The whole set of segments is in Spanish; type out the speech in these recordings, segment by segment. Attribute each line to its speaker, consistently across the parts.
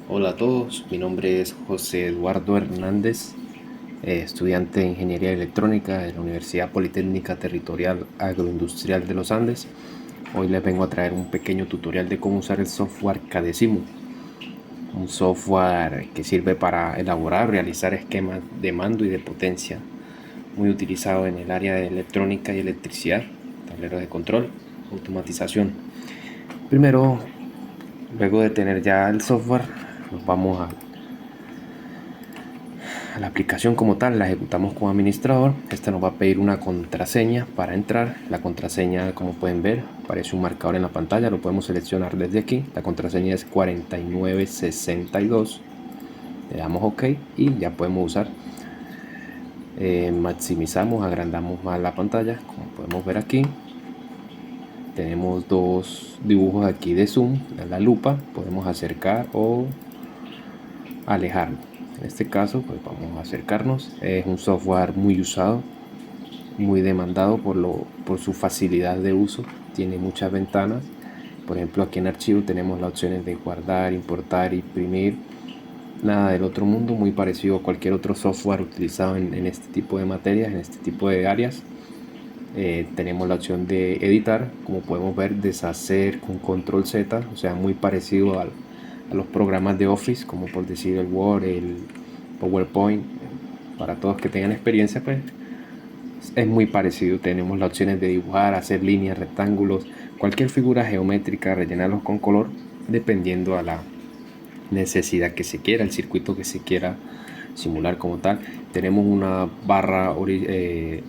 Speaker 1: Hola a todos, mi nombre es José Eduardo Hernández, estudiante de Ingeniería Electrónica de la Universidad Politécnica Territorial Agroindustrial de los Andes. Hoy les vengo a traer un pequeño tutorial de cómo usar el software Cadecimu, un software que sirve para elaborar, realizar esquemas de mando y de potencia, muy utilizado en el área de electrónica y electricidad, tablero de control, automatización. Primero, luego de tener ya el software, nos vamos a la aplicación como tal, la ejecutamos como administrador. Esta nos va a pedir una contraseña para entrar. La contraseña, como pueden ver, aparece un marcador en la pantalla, lo podemos seleccionar desde aquí. La contraseña es 4962. Le damos OK y ya podemos usar. Maximizamos, agrandamos más la pantalla, como podemos ver aquí. Tenemos dos dibujos aquí de zoom, la lupa, podemos acercar o alejarlo. En este caso, pues vamos a acercarnos. Es un software muy usado, muy demandado por su facilidad de uso. Tiene muchas ventanas. Por ejemplo, aquí en archivo tenemos las opciones de guardar, importar, imprimir. Nada del otro mundo, muy parecido a cualquier otro software utilizado en este tipo de materias, en este tipo de áreas. Tenemos la opción de editar, como podemos ver, deshacer con control Z, o sea, muy parecido a los programas de Office, como por decir el Word, el PowerPoint. Para todos que tengan experiencia, pues es muy parecido. Tenemos las opciones de dibujar, hacer líneas, rectángulos, cualquier figura geométrica, rellenarlos con color, dependiendo a la necesidad que se quiera, el circuito que se quiera simular como tal. Tenemos una barra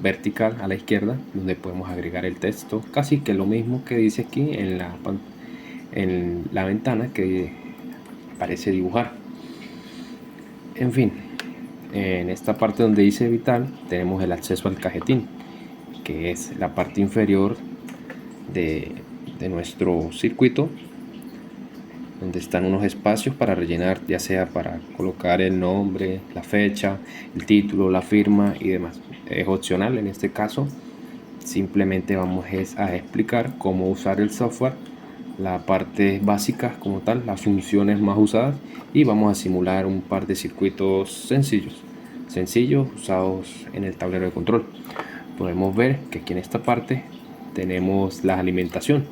Speaker 1: vertical a la izquierda donde podemos agregar el texto, casi que lo mismo que dice aquí en la ventana que parece dibujar. En fin, en esta parte donde dice vital tenemos el acceso al cajetín, que es la parte inferior de, de nuestro circuito, donde están unos espacios para rellenar, ya sea para colocar el nombre, la fecha, el título, la firma y demás. Es opcional en este caso. Simplemente vamos a explicar cómo usar el software, la parte básica como tal, las funciones más usadas, y vamos a simular un par de circuitos sencillos usados en el tablero de control. Podemos ver que aquí en esta parte tenemos la alimentación.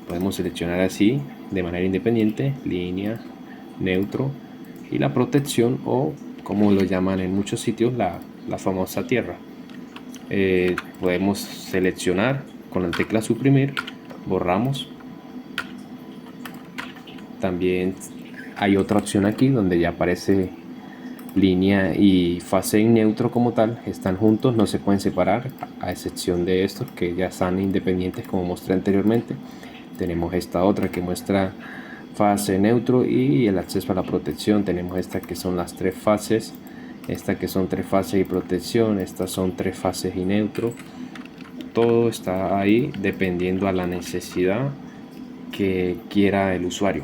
Speaker 1: Podemos seleccionar así de manera independiente línea, neutro y la protección, o como lo llaman en muchos sitios, la famosa tierra. Podemos seleccionar con la tecla suprimir, borramos. También hay otra opción aquí donde ya aparece línea y fase en neutro como tal, están juntos, no se pueden separar, a excepción de estos que ya están independientes como mostré anteriormente. Tenemos esta otra que muestra fase neutro y el acceso a la protección. Tenemos esta que son las tres fases, esta que son tres fases y protección, estas son tres fases y neutro. Todo está ahí dependiendo a la necesidad que quiera el usuario,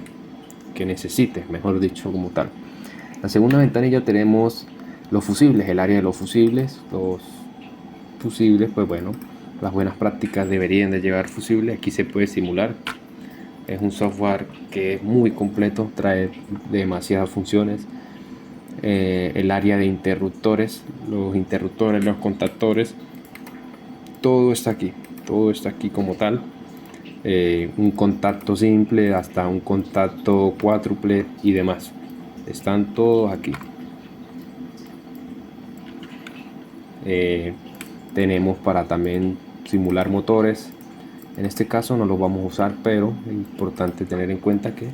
Speaker 1: que necesite, mejor dicho, como tal. La segunda ventanilla tenemos los fusibles, el área de los fusibles. Los fusibles, pues bueno, las buenas prácticas deberían de llevar fusibles. Aquí se puede simular. Es un software que es muy completo, trae demasiadas funciones. El área de interruptores, los contactores, todo está aquí como tal. Un contacto simple hasta un contacto cuádruple y demás, están todos aquí. Tenemos para también simular motores. En este caso no los vamos a usar, pero es importante tener en cuenta que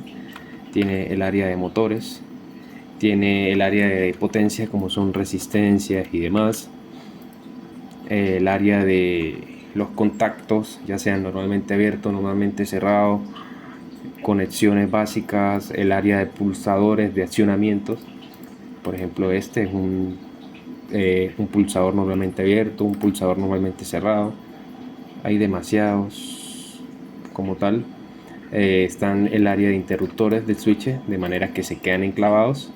Speaker 1: tiene el área de motores, tiene el área de potencia como son resistencias y demás, el área de los contactos, ya sean normalmente abiertos, normalmente cerrados, conexiones básicas, el área de pulsadores de accionamientos. Por ejemplo, este es un pulsador normalmente abierto, un pulsador normalmente cerrado. Hay demasiados como tal. Están el área de interruptores del switch, de manera que se quedan enclavados.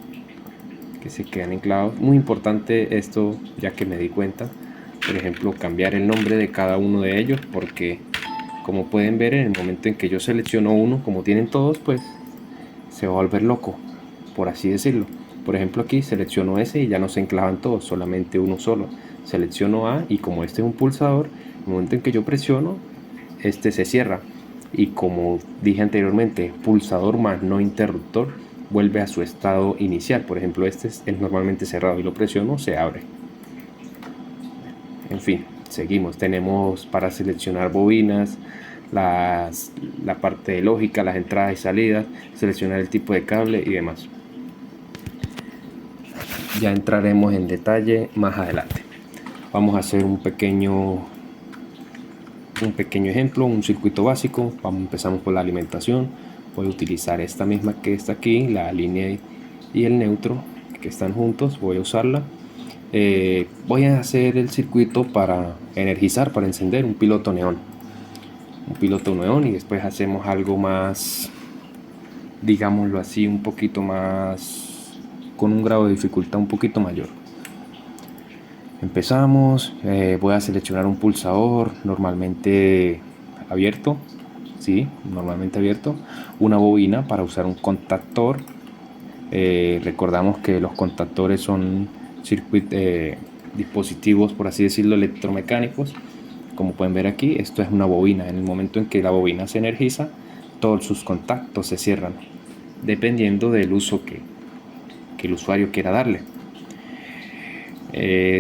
Speaker 1: Muy importante esto, ya que me di cuenta. Por ejemplo, cambiar el nombre de cada uno de ellos, porque como pueden ver, en el momento en que yo selecciono uno, como tienen todos, pues se va a volver loco. por así decirlo. Por ejemplo, aquí selecciono ese y ya no se enclavan todos, solamente uno solo. Selecciono A y como este es un pulsador, en el momento en que yo presiono, este se cierra. Y como dije anteriormente, pulsador más no interruptor, vuelve a su estado inicial. Por ejemplo, este es normalmente cerrado y lo presiono, se abre. En fin, seguimos. Tenemos para seleccionar bobinas, la parte de lógica, las entradas y salidas, seleccionar el tipo de cable y demás. Ya entraremos en detalle más adelante. Vamos a hacer un pequeño ejemplo, un circuito básico. Empezamos por la alimentación. Voy a utilizar esta misma que está aquí, la línea y el neutro que están juntos. Voy a usarla. Voy a hacer el circuito para energizar, para encender un piloto neón. Y después hacemos algo más, digámoslo así, un poquito más, con un grado de dificultad un poquito mayor. Empezamos. Voy a seleccionar un pulsador normalmente abierto, normalmente abierto, una bobina para usar un contactor. Recordamos que los contactores son dispositivos, por así decirlo, electromecánicos. Como pueden ver aquí, esto es una bobina. En el momento en que la bobina se energiza, todos sus contactos se cierran, dependiendo del uso que el usuario quiera darle.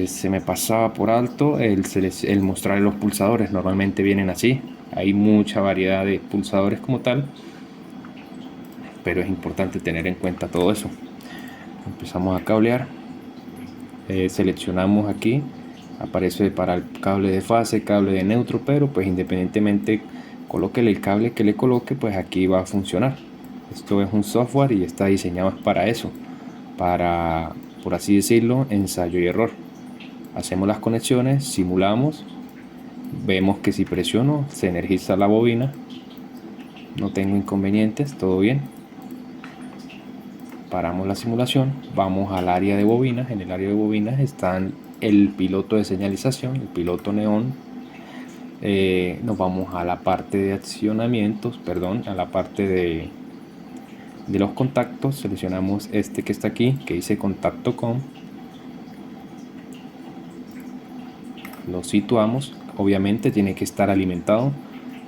Speaker 1: Se me pasaba por alto el mostrar los pulsadores. Normalmente vienen así. Hay mucha variedad de pulsadores como tal, pero es importante tener en cuenta todo eso. Empezamos a cablear. Seleccionamos aquí, aparece para el cable de fase, cable de neutro, pero pues independientemente colóquele el cable que le coloque, pues aquí va a funcionar. Esto es un software y está diseñado para eso, para, por así decirlo, ensayo y error. Hacemos las conexiones, simulamos, vemos que si presiono se energiza la bobina, no tengo inconvenientes, todo bien. Paramos la simulación, vamos al área de bobinas. En el área de bobinas están el piloto de señalización, el piloto neón. Nos vamos a la parte de accionamientos, a la parte de los contactos. Seleccionamos este que está aquí, que dice contacto con. Lo situamos. Obviamente tiene que estar alimentado.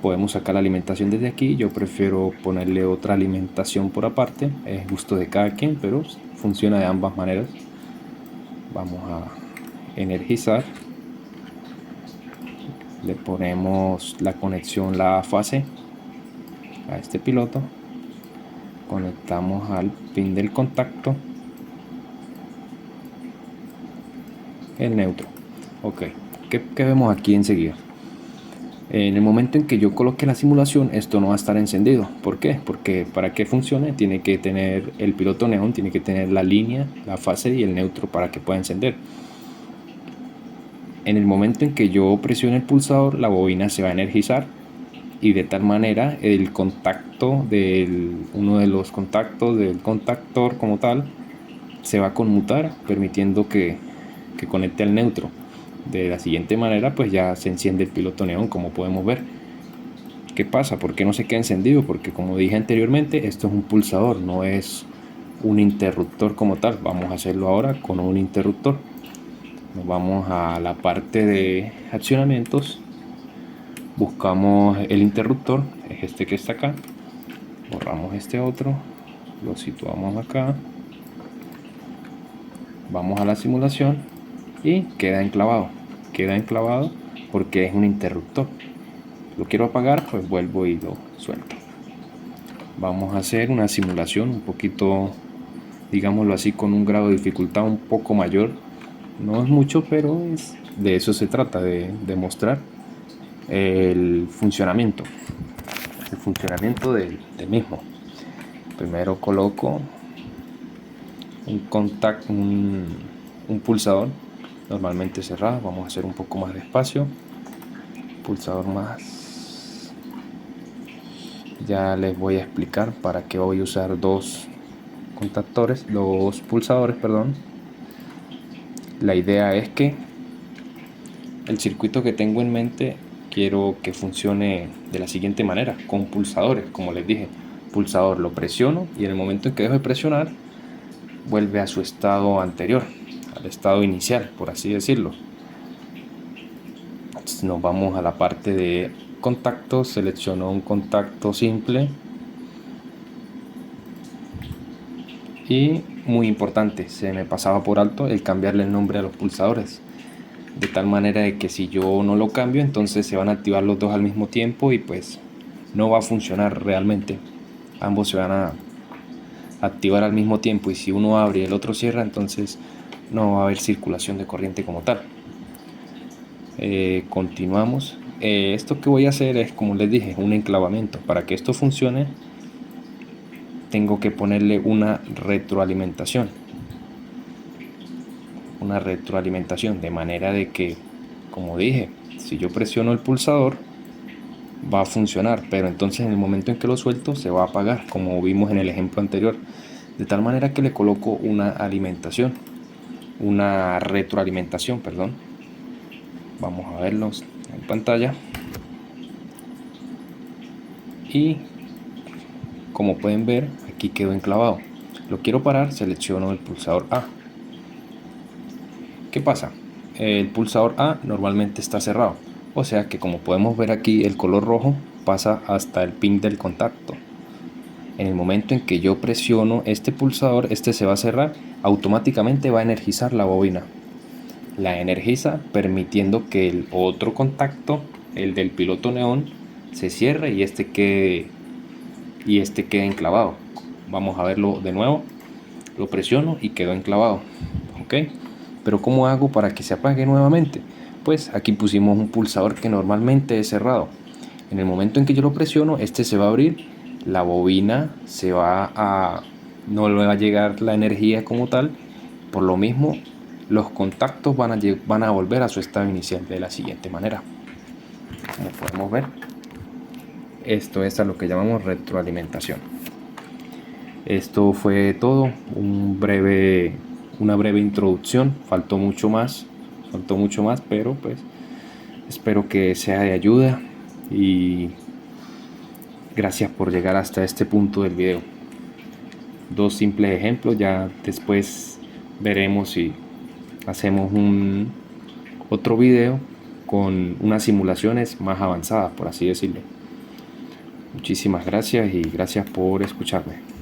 Speaker 1: Podemos sacar la alimentación desde aquí. Yo prefiero ponerle otra alimentación por aparte, es gusto de cada quien, pero funciona de ambas maneras. Vamos a energizar, le ponemos la conexión, la fase a este piloto, conectamos al pin del contacto, el neutro. Ok, ¿qué vemos aquí enseguida? En el momento en que yo coloque la simulación, esto no va a estar encendido. ¿Por qué? Porque para que funcione tiene que tener el piloto neón, tiene que tener la línea, la fase y el neutro para que pueda encender. En el momento en que yo presione el pulsador, la bobina se va a energizar y de tal manera el contacto uno de los contactos del contactor como tal se va a conmutar, permitiendo que conecte al neutro. De la siguiente manera pues ya se enciende el piloto neón, como podemos ver. ¿Qué pasa? ¿Por qué no se queda encendido? Porque como dije anteriormente, esto es un pulsador, no es un interruptor como tal. Vamos a hacerlo ahora con un interruptor. Nos vamos a la parte de accionamientos, buscamos el interruptor, es este que está acá, borramos este otro, lo situamos acá, vamos a la simulación y queda enclavado porque es un interruptor. Lo quiero apagar, pues vuelvo y lo suelto. Vamos a hacer una simulación un poquito, digámoslo así, con un grado de dificultad un poco mayor. No es mucho, pero de eso se trata, de demostrar el funcionamiento del mismo. Primero coloco un pulsador normalmente cerrado. Vamos a hacer un poco más despacio, pulsador más. Ya les voy a explicar para qué voy a usar dos pulsadores, perdón. La idea es que el circuito que tengo en mente quiero que funcione de la siguiente manera, con pulsadores. Como les dije, pulsador lo presiono y en el momento en que dejo de presionar, vuelve a su estado anterior, al estado inicial, por así decirlo. Nos vamos a la parte de contactos, selecciono un contacto simple y muy importante, se me pasaba por alto el cambiarle el nombre a los pulsadores, de tal manera de que si yo no lo cambio, entonces se van a activar los dos al mismo tiempo y pues no va a funcionar realmente. Ambos se van a activar al mismo tiempo y si uno abre y el otro cierra, entonces no va a haber circulación de corriente como tal. Continuamos. Esto que voy a hacer es, como les dije, un enclavamiento. Para que esto funcione tengo que ponerle una retroalimentación, de manera de que, como dije, si yo presiono el pulsador va a funcionar, pero entonces en el momento en que lo suelto se va a apagar, como vimos en el ejemplo anterior, de tal manera que le coloco una retroalimentación, perdón. Vamos a verlos en pantalla y como pueden ver, aquí quedó enclavado. Lo quiero parar, selecciono el pulsador A. ¿Qué pasa? El pulsador A normalmente está cerrado, o sea que, como podemos ver aquí, el color rojo pasa hasta el pin del contacto. En el momento en que yo presiono este pulsador, este se va a cerrar, automáticamente va a energizar la bobina. La energiza permitiendo que el otro contacto, el del piloto neón, se cierre y este quede enclavado. Vamos a verlo de nuevo. Lo presiono y quedó enclavado. ¿Ok? Pero ¿cómo hago para que se apague nuevamente? Pues aquí pusimos un pulsador que normalmente es cerrado. En el momento en que yo lo presiono, este se va a abrir, la bobina no le va a llegar la energía como tal. Por lo mismo, los contactos van a volver a su estado inicial de la siguiente manera. Como podemos ver, esto es a lo que llamamos retroalimentación. Esto fue todo, una breve introducción. Faltó mucho más, pero pues espero que sea de ayuda y gracias por llegar hasta este punto del video. Dos simples ejemplos, ya después veremos si hacemos otro video con unas simulaciones más avanzadas, por así decirlo. Muchísimas gracias y gracias por escucharme.